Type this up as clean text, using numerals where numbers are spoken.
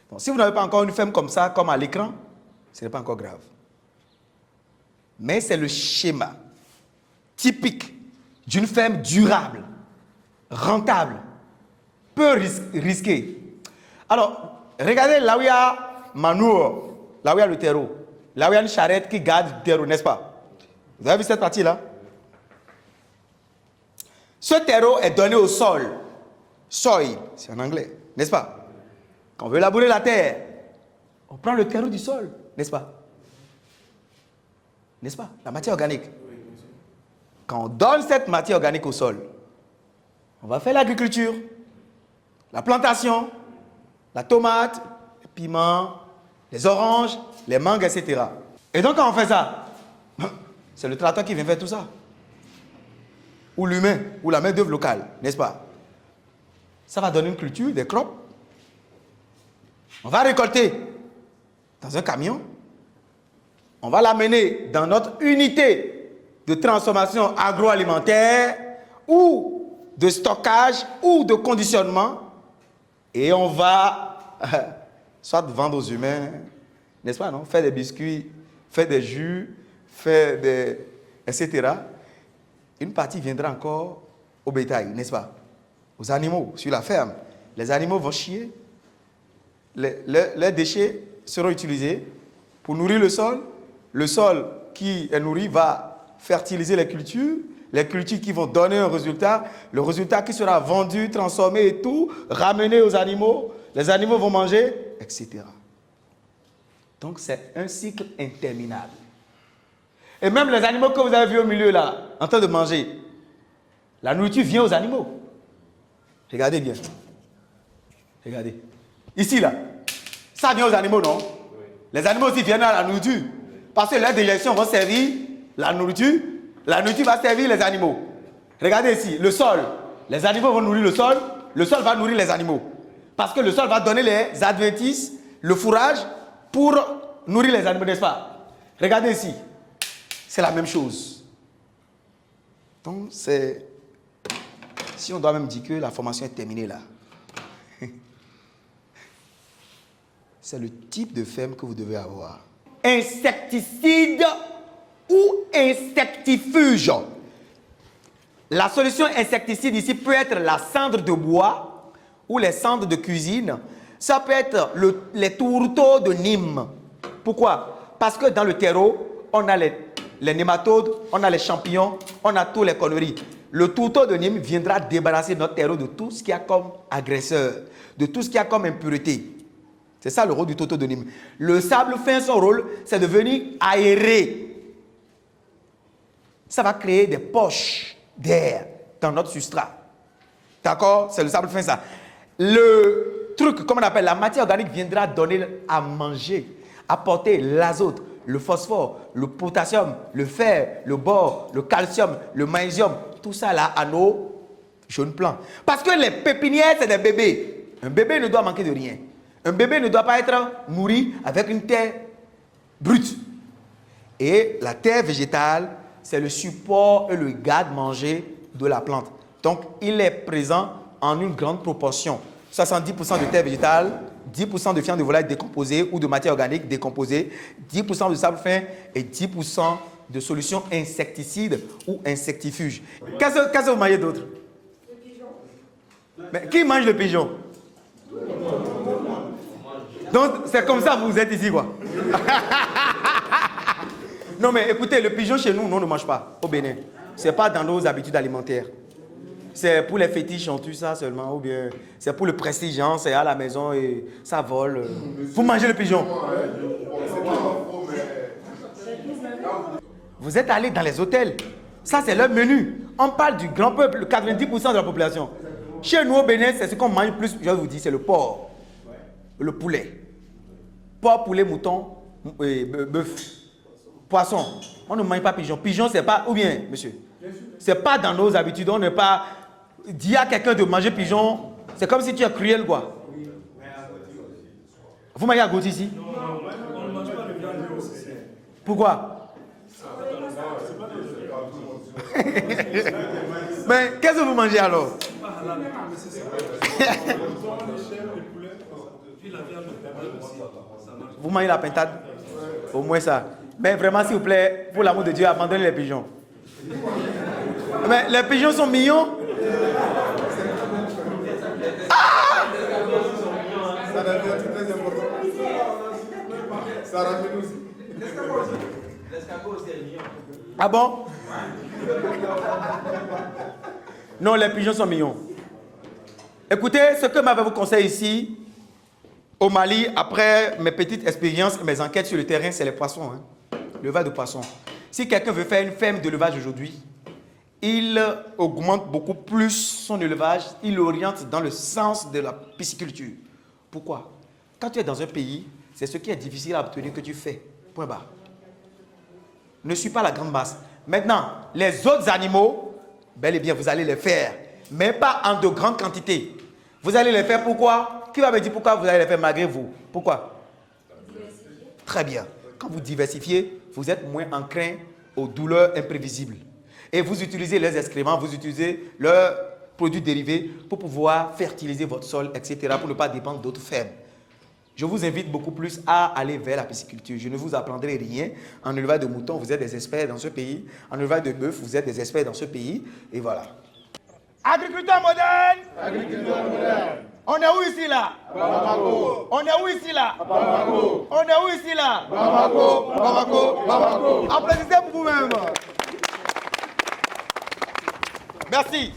Donc, si vous n'avez pas encore une ferme comme ça, comme à l'écran, ce n'est pas encore grave. Mais c'est le schéma typique d'une ferme durable, rentable, peu risquée. Alors, regardez là où il y a manure, là où il y a le terreau, là où il y a une charrette qui garde le terreau, n'est-ce pas? Vous avez vu cette partie-là? Ce terreau est donné au sol. Soil, c'est en anglais, n'est-ce pas? Quand on veut labourer la terre, on prend le terreau du sol, n'est-ce pas? N'est-ce pas? La matière organique. Quand on donne cette matière organique au sol, on va faire l'agriculture, la plantation, la tomate, les piments, les oranges, les mangues, etc. Et donc quand on fait ça, c'est le tracteur qui vient faire tout ça. Ou l'humain, ou la main-d'œuvre locale, n'est-ce pas? Ça va donner une culture, des crops. On va récolter dans un camion. On va l'amener dans notre unité de transformation agroalimentaire ou de stockage ou de conditionnement. Et on va soit vendre aux humains, n'est-ce pas, non? Faire des biscuits, faire des jus, faire des... etc. Une partie viendra encore au bétail, n'est-ce pas? Aux animaux, sur la ferme. Les animaux vont chier. Les déchets seront utilisés pour nourrir le sol. Le sol qui est nourri va fertiliser les cultures qui vont donner un résultat, le résultat qui sera vendu, transformé et tout, ramené aux animaux, les animaux vont manger, etc. Donc c'est un cycle interminable. Et même les animaux que vous avez vus au milieu là, en train de manger, la nourriture vient aux animaux. Regardez bien. Regardez. Ici là, ça vient aux animaux, non? Les animaux aussi viennent à la nourriture. Parce que leurs déjections vont servir la nourriture va servir les animaux. Regardez ici, le sol. Les animaux vont nourrir le sol va nourrir les animaux. Parce que le sol va donner les adventices, le fourrage pour nourrir les animaux, n'est-ce pas? Regardez ici, c'est la même chose. Donc c'est... Si on doit même dire que la formation est terminée là, c'est le type de ferme que vous devez avoir. Insecticide ou insectifuge. La solution insecticide ici peut être la cendre de bois ou les cendres de cuisine. Ça peut être les tourteaux de Nîmes. Pourquoi? Parce que dans le terreau, on a les nématodes, on a les champignons, on a tous les conneries. Le tourteau de Nîmes viendra débarrasser notre terreau de tout ce qu'il y a comme agresseur, de tout ce qu'il y a comme impureté. C'est ça le rôle du tourteau de Nîmes. Le sable fin, son rôle, c'est de venir aérer. Ça va créer des poches d'air dans notre substrat. D'accord? C'est le sable fin, ça. Le truc, comme on appelle, la matière organique viendra donner à manger, apporter l'azote, le phosphore, le potassium, le fer, le bore, le calcium, le magnésium, tout ça là à nos jeunes plants. Parce que les pépinières, c'est des bébés. Un bébé ne doit manquer de rien. Un bébé ne doit pas être nourri avec une terre brute. Et la terre végétale, c'est le support et le garde-manger de la plante. Donc, il est présent en une grande proportion. 70% de terre végétale, 10% de fientes de volaille décomposées ou de matière organique décomposée, 10% de sable fin et 10% de solutions insecticides ou insectifuges. Qu'est-ce que vous mangez d'autre? Le pigeon. Mais qui mange le pigeon? Donc, c'est comme ça que vous êtes ici, quoi. Non, mais écoutez, le pigeon chez nous, on ne mange pas au Bénin. Ce n'est pas dans nos habitudes alimentaires. C'est pour les fétiches, on tue ça seulement, ou bien c'est pour le prestige, hein, c'est à la maison et ça vole. Vous mangez le pigeon. Vous êtes allés dans les hôtels. Ça, c'est leur menu. On parle du grand peuple, 90% de la population. Chez nous au Bénin, c'est ce qu'on mange plus, je vous dis, c'est le porc, le poulet. Porc, poulet, mouton, bœuf, poisson. On ne mange pas pigeon. Pigeon, c'est pas, ou bien, monsieur, c'est pas dans nos habitudes. On n'est pas... Dire à quelqu'un de manger pigeon, c'est comme si tu es cruel, quoi. Vous mangez à Gauthier ici? On ne mange pas de viande. Pourquoi? Mais qu'est-ce que vous mangez alors? Vous mangez la pintade? Au moins ça. Mais vraiment, s'il vous plaît, pour l'amour de Dieu, abandonnez les pigeons. Mais les pigeons sont mignons. Ah! Ça devient très important. Ça rajoute aussi. Ah bon? Non, les pigeons sont mignons. Écoutez, ce que m'avait vous conseille ici, au Mali, après mes petites expériences, mes enquêtes sur le terrain, c'est les poissons. Hein. L'élevage de poissons. Si quelqu'un veut faire une ferme d'élevage aujourd'hui, il augmente beaucoup plus son élevage, il l'oriente dans le sens de la pisciculture. Pourquoi? Quand tu es dans un pays, c'est ce qui est difficile à obtenir que tu fais. Point barre. Ne suis pas la grande masse. Maintenant, les autres animaux, bel et bien, vous allez les faire, mais pas en de grandes quantités. Vous allez les faire pourquoi? Qui va me dire pourquoi vous allez les faire malgré vous? Pourquoi? Très bien. Quand vous diversifiez, vous êtes moins enclin aux douleurs imprévisibles. Et vous utilisez les excréments, vous utilisez leurs produits dérivés pour pouvoir fertiliser votre sol, etc., pour ne pas dépendre d'autres fermes. Je vous invite beaucoup plus à aller vers la pisciculture. Je ne vous apprendrai rien. En élevage de moutons, vous êtes des experts dans ce pays. En élevage de bœuf, vous êtes des experts dans ce pays. Et voilà. Agriculteur moderne! Agriculteur moderne. On est où ici là? Bamako. On est où ici là? Bamako. On est où ici là? Bamako. Bamako. Bamako. Applaudissez pour vous-même. Merci.